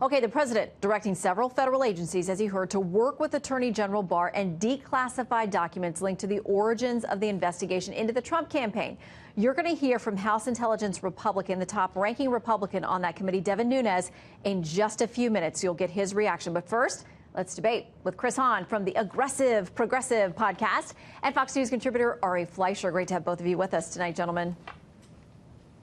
Okay, the president directing several federal agencies, as you heard, to work with Attorney General Barr and declassify documents linked to the origins of the investigation into the Trump campaign. You're going to hear from House Intelligence Republican, the top-ranking Republican on that committee, Devin Nunes, in just a few minutes. You'll get his reaction. But first, let's debate with Chris Hahn from the Aggressive Progressive podcast and Fox News contributor Ari Fleischer. Great to have both of you with us tonight, gentlemen.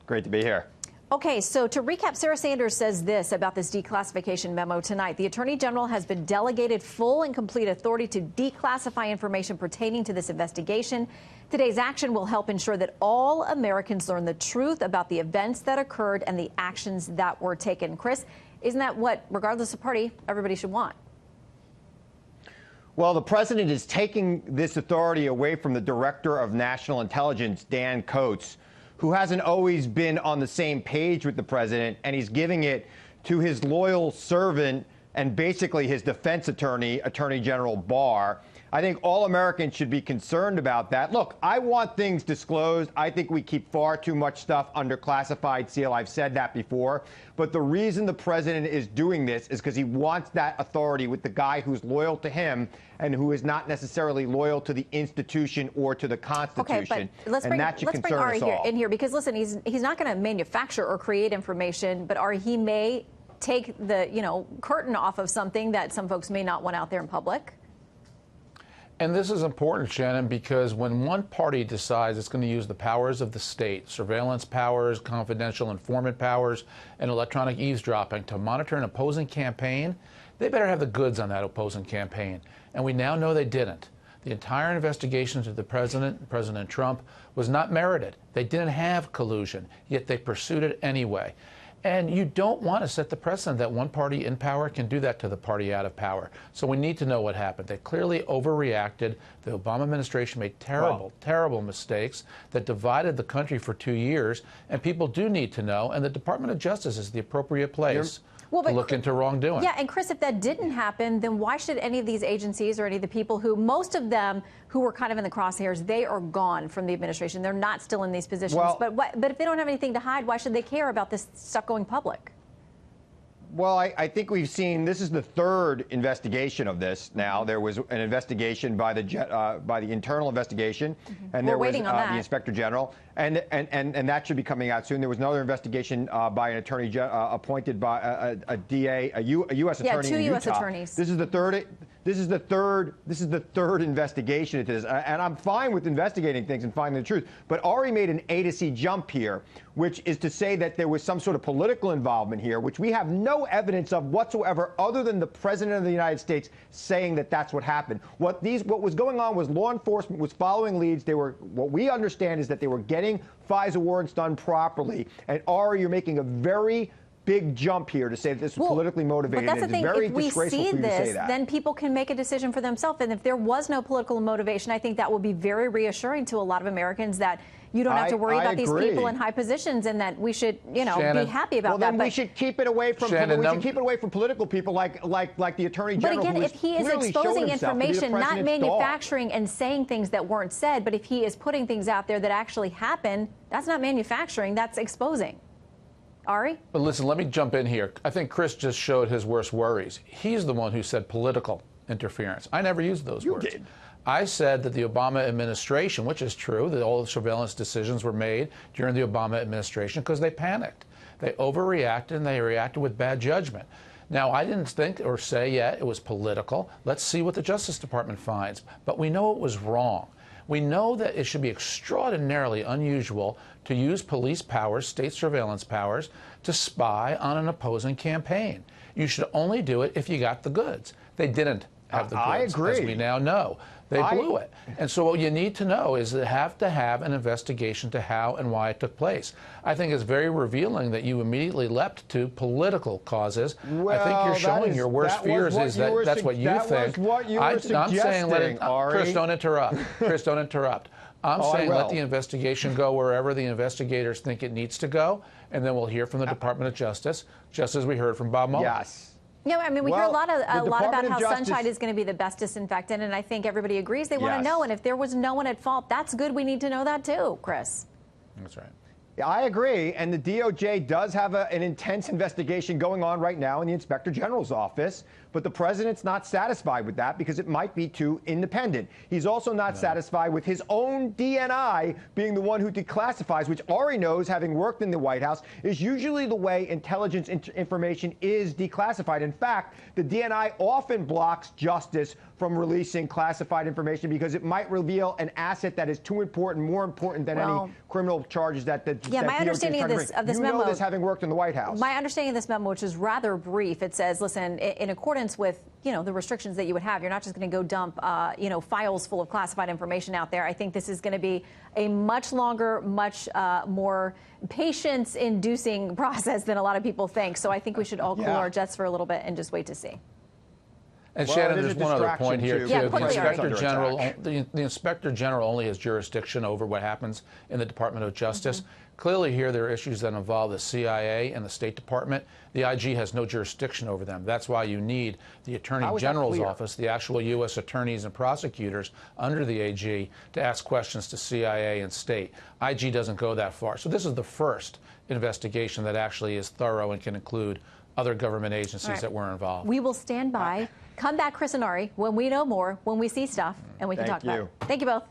Great to be here. Okay, so to recap, Sarah Sanders says this about this declassification memo tonight. The Attorney General has been delegated full and complete authority to declassify information pertaining to this investigation. Today's action will help ensure that all Americans learn the truth about the events that occurred and the actions that were taken. Chris, isn't that what, regardless of party, everybody should want? Well, the president is taking this authority away from the Director of National Intelligence, Dan Coats, who hasn't always been on the same page with the president, and he's giving it to his loyal servant and basically his defense attorney, Attorney General Barr. I think all Americans should be concerned about that. Look, I want things disclosed. I think we keep far too much stuff under classified seal. I've said that before. But the reason the president is doing this is because he wants that authority with the guy who's loyal to him and who is not necessarily loyal to the institution or to the Constitution. Okay, but let's bring Ari in here because, listen, he's not going to manufacture or create information, but Ari, he may take the curtain off of something that some folks may not want out there in public. And this is important, Shannon, because when one party decides it's going to use the powers of the state, surveillance powers, confidential informant powers, and electronic eavesdropping to monitor an opposing campaign, they better have the goods on that opposing campaign. And we now know they didn't. The entire investigation into the president, President Trump, was not merited. They didn't have collusion, yet they pursued it anyway. And you don't want to set the precedent that one party in power can do that to the party out of power. So we need to know what happened. They clearly overreacted. The Obama administration made terrible mistakes that divided the country for 2 years. And people do need to know. And the Department of Justice is the appropriate place to look into wrongdoing. Yeah, and Chris, if that didn't happen, then why should any of these agencies or any of the people who, most of them who were kind of in the crosshairs, they are gone from the administration. They're not still in these positions. Well, but if they don't have anything to hide, why should they care about this stuff going public? Well, I think we've seen this is the third investigation of this now. There was an investigation by the internal investigation, and there was the Inspector General, and that should be coming out soon. There was another investigation by an attorney appointed by a DA, a U.S. attorney in Utah. 2 U.S. attorneys. This is the third. This is the third investigation into this, and I'm fine with investigating things and finding the truth. But Ari made an A to C jump here, which is to say that there was some sort of political involvement here, which we have no evidence of whatsoever, other than the president of the United States saying that that's what happened. What was going on was law enforcement was following leads. What we understand is that they were getting FISA warrants done properly. And Ari, you're making a very big jump here to say that this was politically motivated. But that's the thing. If we see this, that. Then people can make a decision for themselves. And if there was no political motivation, I think that will be very reassuring to a lot of Americans that you don't have to worry about these people in high positions, and that we should, Shannon, be happy about that. Well, then we should keep it away from political people like the Attorney General. But again, if he is exposing information, not manufacturing and saying things that weren't said, but if he is putting things out there that actually happened, that's not manufacturing, that's exposing. Ari? But listen, let me jump in here. I think Chris just showed his worst worries. He's the one who said political interference. I never used those words. You did. I said that the Obama administration, which is true, that all the surveillance decisions were made during the Obama administration because they panicked. They overreacted, and they reacted with bad judgment. Now, I didn't think or say yet it was political. Let's see what the Justice Department finds. But we know it was wrong. We know that it should be extraordinarily unusual to use police powers, state surveillance powers, to spy on an opposing campaign. You should only do it if you got the goods. They didn't have the goods, I agree. as we now know. They blew it. And so what you need to know is they have to have an investigation to how and why it took place. I think it's very revealing that you immediately leapt to political causes. Well, I think you're showing your worst fears is that that's what you think. I'm saying Chris, don't interrupt. Chris, don't interrupt. I'm saying let the investigation go wherever the investigators think it needs to go, and then we'll hear from the Department of Justice, just as we heard from Bob Mueller. Yes. Yeah, I mean, we hear a lot about how sunshine is going to be the best disinfectant, and I think everybody agrees they want to know. And if there was no one at fault, that's good. We need to know that too, Chris. That's right. I agree, and the DOJ does have an intense investigation going on right now in the Inspector General's office, but the president's not satisfied with that because it might be too independent. He's also not satisfied with his own DNI being the one who declassifies, which Ari knows, having worked in the White House, is usually the way intelligence information is declassified. In fact, the DNI often blocks justice from releasing classified information because it might reveal an asset that is too important, more important than any criminal charges that the my understanding of this memo, you know this having worked in the White House. My understanding of this memo, which is rather brief, it says, listen, in accordance with the restrictions that you would have, you're not just going to go dump files full of classified information out there. I think this is going to be a much longer, much more patience-inducing process than a lot of people think. So I think we should all cool our jets for a little bit and just wait to see. And Shannon, there's one other point here, too. The Inspector General only has jurisdiction over what happens in the Department of Justice. Clearly here there are issues that involve the CIA and the State Department. The IG has no jurisdiction over them. That's why you need the Attorney General's office, the actual U.S. attorneys and prosecutors under the AG, to ask questions to CIA and State. IG doesn't go that far. So this is the first investigation that actually is thorough and can include other government agencies that were involved. We will stand by. Come back, Chris and Ari, when we know more, when we see stuff, and we can talk about it. Thank you both.